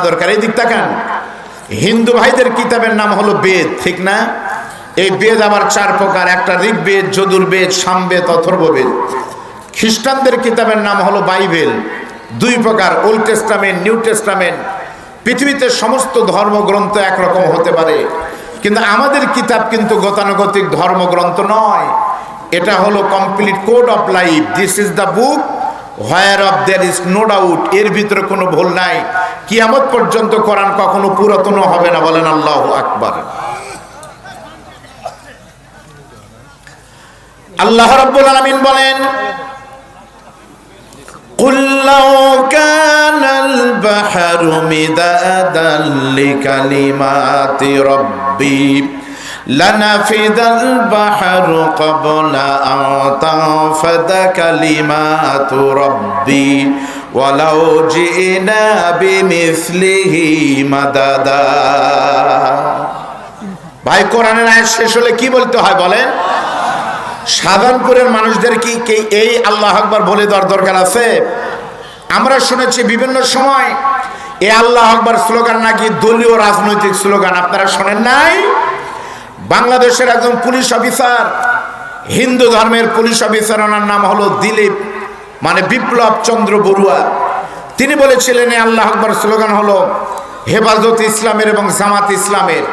দরকার। এই দিক তাকান, হিন্দু ভাইদের কিতাবের নাম হলো বেদ, ঠিক না? এই বেদ আবার 4 প্রকার, একটা ঋগ্বেদ, যজুর্বেদ, সামবেদ, অথর্ববেদ। খ্রিস্টানদের কিতাবের নাম হলো বাইবেল, 2 প্রকার, ওল্ড টেস্টামেন্ট, নিউ টেস্টামেন্ট। পৃথিবীতে সমস্ত ধর্মগ্রন্থ একরকম হতে পারে, কিন্তু আমাদের কিতাব কিন্তু গতানুগতিক ধর্মগ্রন্থ নয়। এটা হলো complete code of life. This is the book where of there is no doubt. এর ভিতরে কোনো ভুল নাই। কিয়ামত পর্যন্ত কোরআন কখনো পুরাতনও হবে না। বলেন আল্লাহু আকবার। আল্লাহ রাব্বুল আলামিন বলেন, قُلْ لَوْ كَانَ الْبَحْرُ مِدَادًا لِكَلِمَاتِ رَبِّي لَنَفِدَ الْبَحْرُ قَبْلَ أَن تَنفَدَ كَلِمَاتُ رَبِّي وَلَوْ جِئْنَا بِمِثْلِهِ مَدَدًا। ভাই, কোরআনের আয়াত শেষ হলে কি বলতে হয় বলেন? সাধারণপুরের মানুষদের কি এই আল্লাহ আকবার বলে দেওয়ার দরকার আছে? আমরা শুনেছি বিভিন্ন সময় এই আল্লাহ আকবার স্লোগান নাকি দলীয় রাজনৈতিক স্লোগান। আপনারা শোনেন নাই? বাংলাদেশের একজন পুলিশ অফিসার, হিন্দু ধর্মের পুলিশ অফিসার, ওনার নাম হলো দিলীপ, মানে বিপ্লব চন্দ্র বড়ুয়া। তিনি বলেছিলেন এই আল্লাহ আকবার স্লোগান হলো হেফাজত ইসলামের এবং জামাত ইসলামের।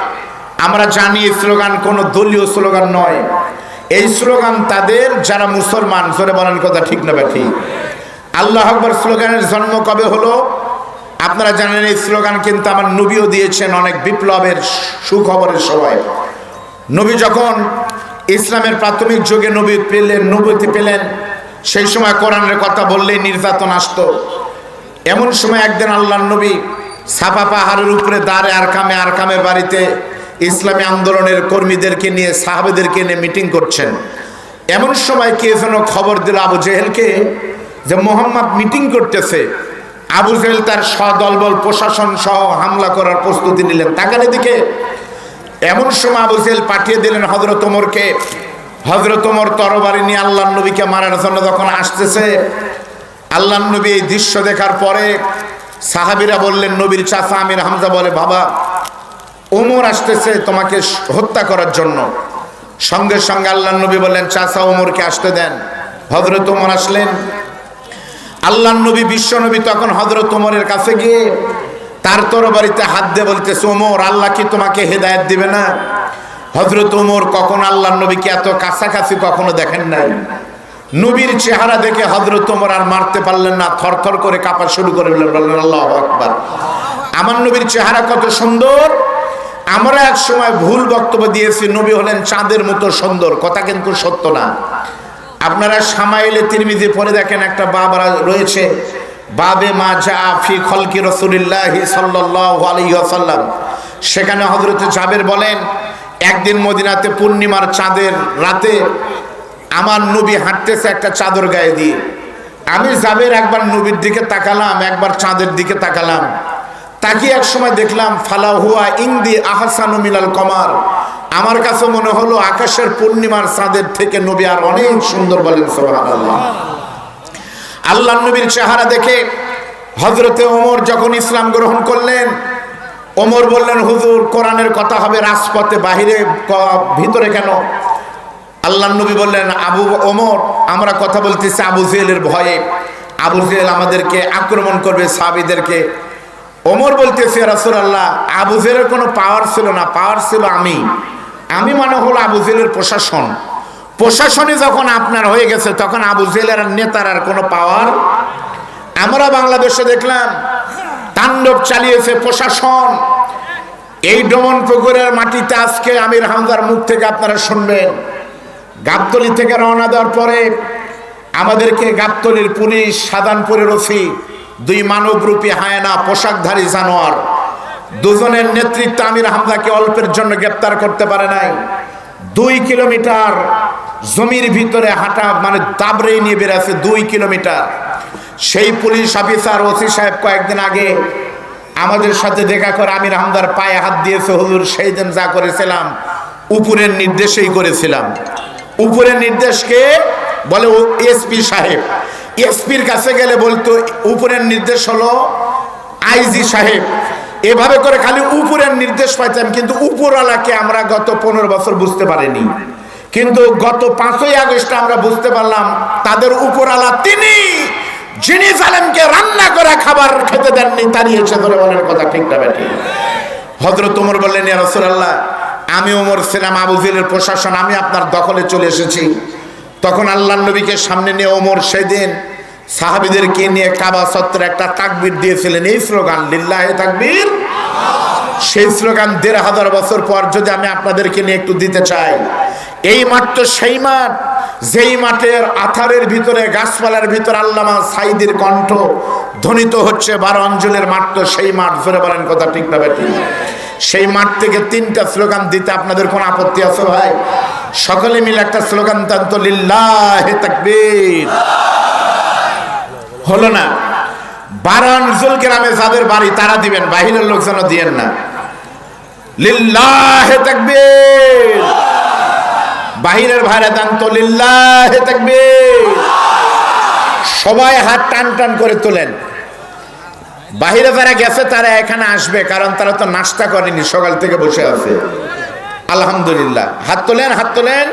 আমরা জানি এই স্লোগান কোনো দলীয় স্লোগান নয়। এই স্লোগান তাদের যারা মুসলমান। জোরে বলেন কথা ঠিক না ঠিক? আল্লাহ আকবার স্লোগানের জন্ম কবে হলো আপনারা জানেন? এই স্লোগান কিন্তু আমার নবীও দিয়েছেন অনেক বিপ্লবের সুখবরের সময়। নবী যখন ইসলামের প্রাথমিক যুগে নবুয়তি পেলেন, সেই সময় কোরআনের কথা বললেই নির্যাতন আসতো। এমন সময় একদিন আল্লাহর নবী সাফা পাহাড়ের উপরে দাঁড়ে আরকামের বাড়িতে ইসলামী আন্দোলনের কর্মীদেরকে নিয়ে, সাহাবেদেরকে নিয়ে মিটিং করছেন। এমন সময় কে যেন খবর দিল আবু জেহেলকে যে মোহাম্মদ মিটিং করতেছে। আবু জেহেল তার সদলবল প্রশাসন সহ হামলা করার প্রস্তুতি নিলেন। তাকান এদিকে। এমন সময় আবু জেহেল পাঠিয়ে দিলেন হযরত ওমরকে। হযরত ওমর তরবারি নিয়ে আল্লাহর নবীকে মারার জন্য যখন আসতেছে, আল্লাহর নবী এই দৃশ্য দেখার পরে সাহাবীরা বললেন, নবীর চাচা আমির হামজা বলে, বাবা ওমর আসতেছে তোমাকে হত্যা করার জন্য। সঙ্গে সঙ্গে আল্লাহর নবী বললেন, চাচা ওমরকে আসতে দেন। হযরত ওমর আসলেন। আল্লাহর নবী বিশ্ব নবী তখন হযরত ওমরের কাছে গিয়ে তার তরবারিতে হাত দিয়ে বলতেছে, ওমর, আল্লাহ কি তোমাকে হেদায়েত দিবে না? হযরত ওমর কখনো আল্লাহর নবীকে এত কাছাকাছি কখনো দেখেন নাই। নবীর চেহারা দেখে হযরত ওমর আর মারতে পারলেন না, থরথর করে কাঁপা শুরু করে বললেন, আল্লাহু আকবার। আমার নবীর চেহারা কত সুন্দর! আমরা এক সময় ভুল বক্তব্য দিয়েছি, নবী হলেন চাঁদের মতো সুন্দর। কথা কিন্তু সত্য না। আপনারা শামাইলে তিরমিজি পড়ে দেখেন, একটা বাব রয়েছে, বাবে মা জা ফি খলকি রাসূলিল্লাহি সাল্লাল্লাহু আলাইহি ওয়াসাল্লাম। সেখানে হযরত জাবের বলেন, একদিন মদিনাতে পূর্ণিমার চাঁদের রাতে আমার নবী হাঁটতেছে একটা চাদর গায়ে দিয়ে। আমি জাবের একবার নবীর দিকে তাকালাম, একবার চাঁদের দিকে তাকালাম। তাকিয়ে এক সময় দেখলাম ফালা হুয়া ইনদি আহসানু মিনাল কমার। আমার কাছে মনে হলো আকাশের পূর্ণিমার চাঁদের থেকে নবী আর অনেক সুন্দর। বলেন সুবহানাল্লাহ। আল্লাহর নবীর চেহারা দেখে হযরতে ওমর যখন ইসলাম গ্রহণ করলেন, ওমর বললেন, হুজুর, কোরআনের কথা হবে রাজপথে, বাহিরে ভিতরে কেন? আল্লাহর নবী বললেন, আবু ওমর, আমরা কথা বলতেছি আবু জেহেলের ভয়ে। আবু জেহেল আমাদেরকে আক্রমণ করবে, সাহাবীদেরকে। ওমর বলতেছে, রাসূলুল্লাহ, আবু জেহেলের কোনো পাওয়ার ছিল না, পাওয়ার ছিল আমি মানে হলো আবু জেহেলের প্রশাসন। প্রশাসনে যখন আপনার হয়ে গেছে, তখন আবু জেহেলের নেতার আর কোনো পাওয়ার। আমরা বাংলাদেশে দেখলাম তাণ্ডব চালিয়েছে প্রশাসন। এই ডমন পুকুরের মাটিতে আজকে আমির হামজার মুখ থেকে আপনারা শুনবেন। গাবতলী থেকে রওনা দেওয়ার পরে আমাদেরকে গাবতলীর পুলিশ, সাধারণপুরের ওসি, 2 মানবরূপী হায়না, পোশাকধারী জানোয়ার, দুজনের নেতৃত্বে আমির হামজাকে অল্পের জন্য গ্রেপ্তার করতে পারে নাই। 2 কিলোমিটার জমির ভিতরে হাঁটা, মানে দাবড়ে নিয়ে বেড়েছে 2 কিলোমিটার। সেই পুলিশ অফিসার ওসি সাহেব কয়েকদিন আগে আমাদের সাথে দেখা করে আমির হামজার পায়ে হাত দিয়েছে। হুজুর, সেই দিন যা করেছিলাম উপরের নির্দেশেই করেছিলাম। উপরের নির্দেশকে বলে এসপি সাহেব। এসপির কাছে গেলে বলতো উপরের নির্দেশ হলো আইজি সাহেব। এভাবে করে খালি উপরের নির্দেশ পাইতাম, কিন্তু উপরওয়ালাকে আমরা গত 15 বছর বুঝতে পারিনি। কিন্তু গত 5ই আগস্ট আমরা বুঝতে পারলাম তাদের উপরওয়ালা তিনি, যিনি জালেমকে রান্না করে খাবার খেতে দেননি, তাড়িয়েছে। ধরে বলেন কথা ঠিক না বেঠিক? হযরত ওমর বললেন, ইয়া রাসূলুল্লাহ, আমি ওমর ছিলাম, আবু জেহেলের প্রশাসন, আমি আপনার দখলে চলে এসেছি। তখন আল্লাহর নবীকে সামনে নিয়ে ওমর সেদিন সাহাবীদেরকে নিয়ে কাবা চত্বরে একটা তাকবীর দিয়েছিলেন, এই স্লোগান, লিল্লাহি তাকবীর। সেই স্লোগান 1500 বছর পর যদি আমি আপনাদেরকে নিয়ে একটু দিতে চাই। এই মাঠ তো সেই মাঠ, যেই মাঠের আথারের ভিতরে, গাছপালার ভিতরে আল্লামা সাঈদীর কণ্ঠ ধ্বনিত হচ্ছে। 12 অঞ্চলের মাঠ তো সেই মাঠ। ধরে বলেন কথা ঠিক না বেঠিক? সেই মাঠ থেকে 3টা স্লোগান দিতে আপনাদের কোনো আপত্তি আছে ভাই? সকলে মিলে একটা স্লোগান দেন তো, লিল্লাহি তাকবীর। হলো না? 12 অঞ্চল গ্রামে যাদের বাড়ি তারা দিবেন, বাহিরের লোক যেন দিয়েন না। লিল্লাহি তাকবীর। বাহিরের ভাইরা দেন তো, লিল্লাহি তাকবীর। সবাই হাত টান টান করে তোলেন। বাহিরে যারা গেছে তারা এখানে আসবে, কারণ তারা তো নাস্তা করেনি, সকাল থেকে বসে আছে। আলহামদুলিল্লাহ। হাত তোলেন, হাত তোলেন।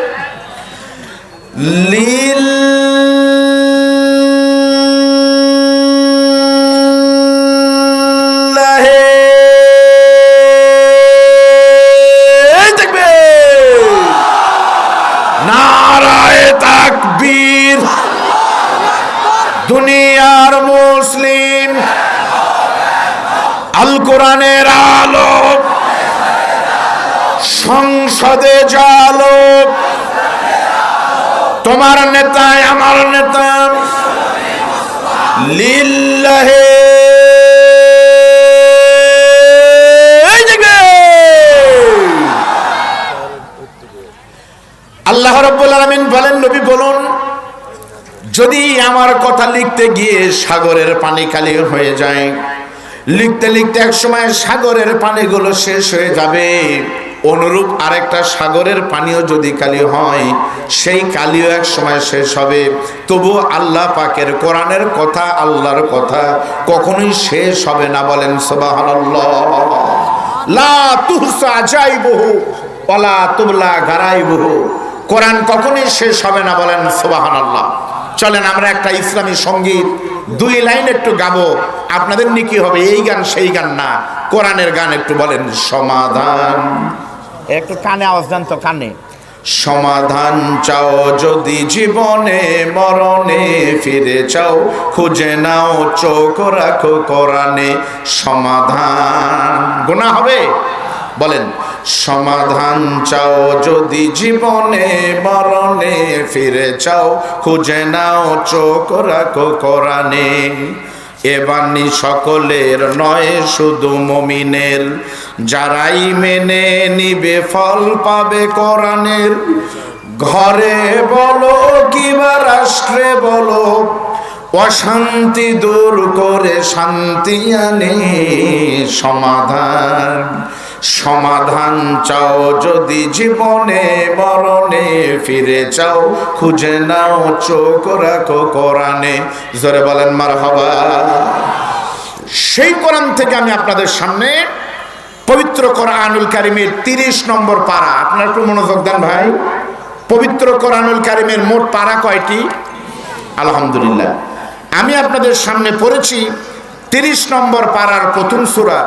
নারায়ে তাকবীর। দুনিয়ার মুসলিম, আল কোরআনের আলো, সংসদে জালো, তোমার নেতা আমার নেতা, লিল্লাহি। আল্লাহ রাব্বুল আলামিন বলেন, নবী বলুন, যদি আমার কথা লিখতে গিয়ে সাগরের পানি খালি হয়ে যায়, লিখতে লিখতে এক সময় সাগরের পানিগুলো শেষ হয়ে যাবে, অনুরূপ আরেকটা সাগরের পানিও যদি কালি হয়, সেই কালিও এক সময় শেষ হবে। তবু আল্লাহ পাকের কোরআনের কথা, আল্লাহর কথা কখনোই শেষ হবে না। বলেন সুবহানাল্লাহ। লা তুহসা আজাইবুহু ওয়ালা তুবলা গারাইবুহু। কোরআন কখনোই শেষ হবে না। বলেন সুবহানাল্লাহ। চলেন আমরা একটা ইসলামী সঙ্গীত 2 লাইন একটু গাবো। আপনাদের নিয়ে কি হবে? এই গান সেই গান না, কোরআনের গান একটু বলেন। সমাধান, একটু কানে আওয়াজ দেন তো, কানে। সমাধান চাও যদি জীবনে মরণে, ফিরে চাও খুঁজে নাও চোখ রাখো কোরআনে। সমাধান। গুনাহ হবে? বলেন, সমাধান চাও যদি জীবনে মরণে, ফিরে চাও খুঁজে নাও চোখ রাখো কোরআনে। এ বাণী সকলের নয়, শুধু মুমিনের, যারাই মেনে নিবে ফল পাবে কোরআনের। ঘরে বলো কিবা রাষ্ট্রে বলো, অশান্তি দূর করে শান্তি আনে। সমাধান, সমাধান চাও যদি জীবনে মরণে, ফিরে চাও খুঁজে নাও চোখ রাখো কোরআনে। জোরে বলেন মারহাবা। সেই কোরআন থেকে আমি আপনাদের সামনে পবিত্র কোরআনুল কারীমের 30 নম্বর পারা, আপনারা একটু মনোযোগ দেন ভাই। পবিত্র কোরআনুল কারীমের মোট পারা কয়টি? আলহামদুলিল্লাহ। আমি আপনাদের সামনে পড়েছি 30 নম্বর পারার প্রথম সূরা।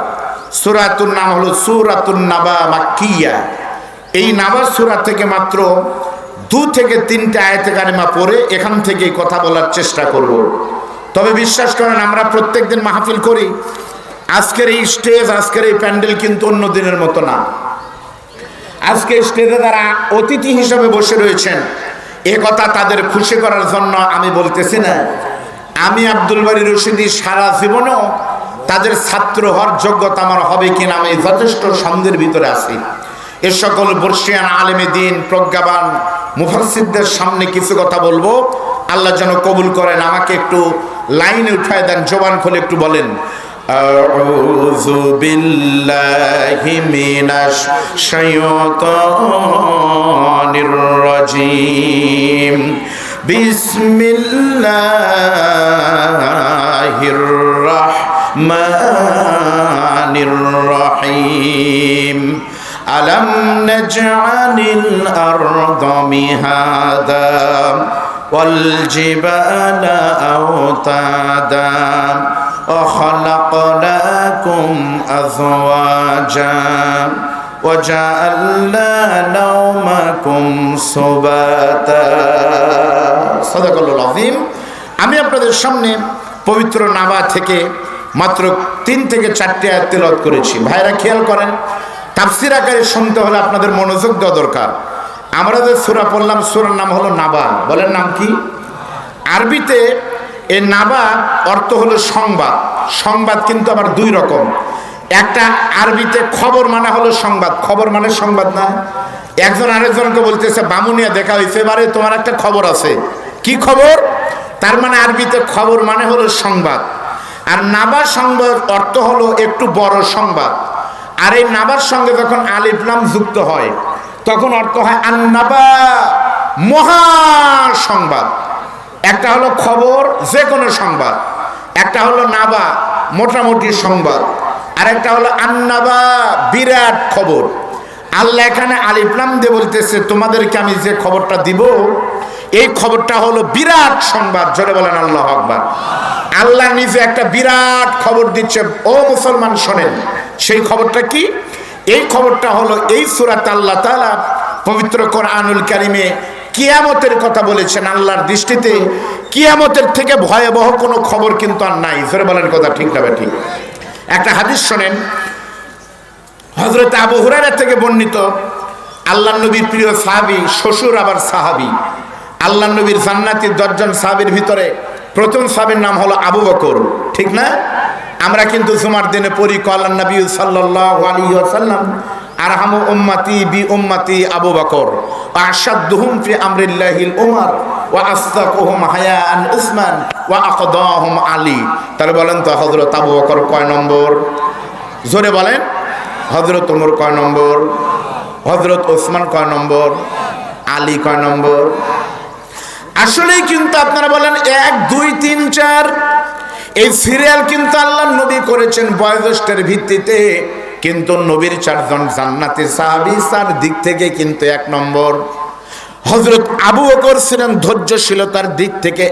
সূরাতুন নাম হলো সূরাতুন নাবা মাক্কিয়া। এই নাবা সূরা থেকে মাত্র 2 থেকে 3টা আয়াতে কারিমা পড়ে এখান থেকে কথা বলার চেষ্টা করব। তবে বিশ্বাস করেন, আমরা প্রত্যেকদিন মাহফিল করি, আজকের এই স্টেজ, আজকের এই প্যান্ডেল কিন্তু অন্য দিনের মতো না। আজকে স্টেজে যারা অতিথি হিসেবে বসে রয়েছেন, এ কথা তাদের খুশি করার জন্য আমি বলতেছি না। আমি আব্দুল বারী রশিদী সারা জীবনও তাদের ছাত্র হওয়ার যোগ্যতা আমার হবে কিনা আমি যথেষ্ট সন্দেহের ভিতরে আছি। এ সকল বর্ষিয়ান আলেমে দিন, প্রজ্ঞাবান মুফাসসিরদের সামনে কিছু কথা বলবো, আল্লাহ যেন কবুল করেন। আমাকে একটু লাইনে উঠায় দেন, জবান খুলে একটু বলেন, আউযু বিল্লাহি মিনাশ শাইতানির রাজীম। বিসমিল্লাহির রাহমানির রহমানির রহিম আলম নাজআলিল আরদা মিহাদা ওয়াল জিবালা আওতাদা وخلقناكم أزواجا وجعلنا نومكم سباتا صدق الله العظيم। আমি আপনাদের সামনে পবিত্র নাবা থেকে মাত্র 3 থেকে 4টি আয়াত তেলাওয়াত করেছি। ভাইরা খেয়াল করেন, তাফসীর আকারে শুনতে হলে আপনাদের মনোযোগ দেওয়া দরকার। আমরা যে সূরা পড়লাম, সূরার নাম হলো নাবা। বলেন নাম কি? আরবিতে এই নাবা অর্থ হলো সংবাদ। সংবাদ কিন্তু আবার 2 রকম। একটা আরবিতে খবর মানে হলো সংবাদ। খবর মানে সংবাদ না। একজন আরেকজনকে বলতেছে বামুনিয়া দেখা হয়েছে, এবারে তোমার একটা খবর আছে। কি খবর? তার মানে আরবিতে খবর মানে হলো সংবাদ। আর নাবা সংবাদ অর্থ হলো একটু বড় সংবাদ। আর এই নাবার সঙ্গে যখন আলিফ লাম যুক্ত হয় তখন অর্থ হয় আন-নাবা, মহা সংবাদ। একটা হলো খবর, যে কোনো সংবাদ। একটা হলো নাবা, মোটামুটি সংবাদ। আর একটা হলো আন-নাবা, বিরাট খবর। আল্লাহ এখানে আলিফ লাম দিয়ে বলতেছে তোমাদেরকে আমি যে খবরটা দিব এই খবরটা হলো বিরাট সংবাদ। জোরে বলেন আল্লাহু আকবার। আল্লাহ নিজে একটা বিরাট খবর দিচ্ছে। ও মুসলমান শোনেন, সেই খবরটা কি? এই খবরটা হলো এই সূরাতে আল্লাহ তাআলা পবিত্র কোরআনুল কারীমে কিয়ামতের কথা বলেছেন। আল্লাহর দৃষ্টিতে কিয়ামতের থেকে ভয়াবহ কোনো খবর কিন্তু আর নাই। জোরে বলেন কথা ঠিক না ঠিক? একটা হাদিস শোনেন, হযরত আবু হুরায়রা থেকে বর্ণিত, আল্লাহর নবীর প্রিয় সাহাবী, শ্বশুর আবার সাহাবী। আল্লাহর নবীর জান্নাতের 10 জন সাহাবীর ভিতরে প্রথম সাহাবীর নাম হলো আবু বকর, ঠিক না? আমরা কিন্তু জুমার দিনে পড়ি কালান নবী সাল্লাল্লাহু আলাইহি ওয়াসাল্লাম আরহামু উম্মতি বি উম্মতি আবু বকর ওয়া আশাদুহুম ফি আমরিল্লাহিল উমর ওয়া আসদাকুহুম হায়াআন উসমান ওয়া আকদাহুম আলী। তাহলে বলেন তো হযরত আবু বকর কয় নম্বর? জোরে বলেন। হযরত ওমর কয় নম্বর? হযরত ওসমান কয় নম্বর? আলী কয় নম্বর? আসলেই কিন্তু আপনারা বলেন 1 2 3 4 এই সিরিয়াল কিন্তু আল্লাহর নবী করেছেন বয়োজ্যেষ্ঠের ভিত্তিতে। কিন্তু নবীর 4 জন জান্নাতি সাহাবী, 4 দিক থেকে কিন্তু 1 নম্বর। হযরত আবু বকর ছিলেন ধৈর্যশীলতার দিক থেকে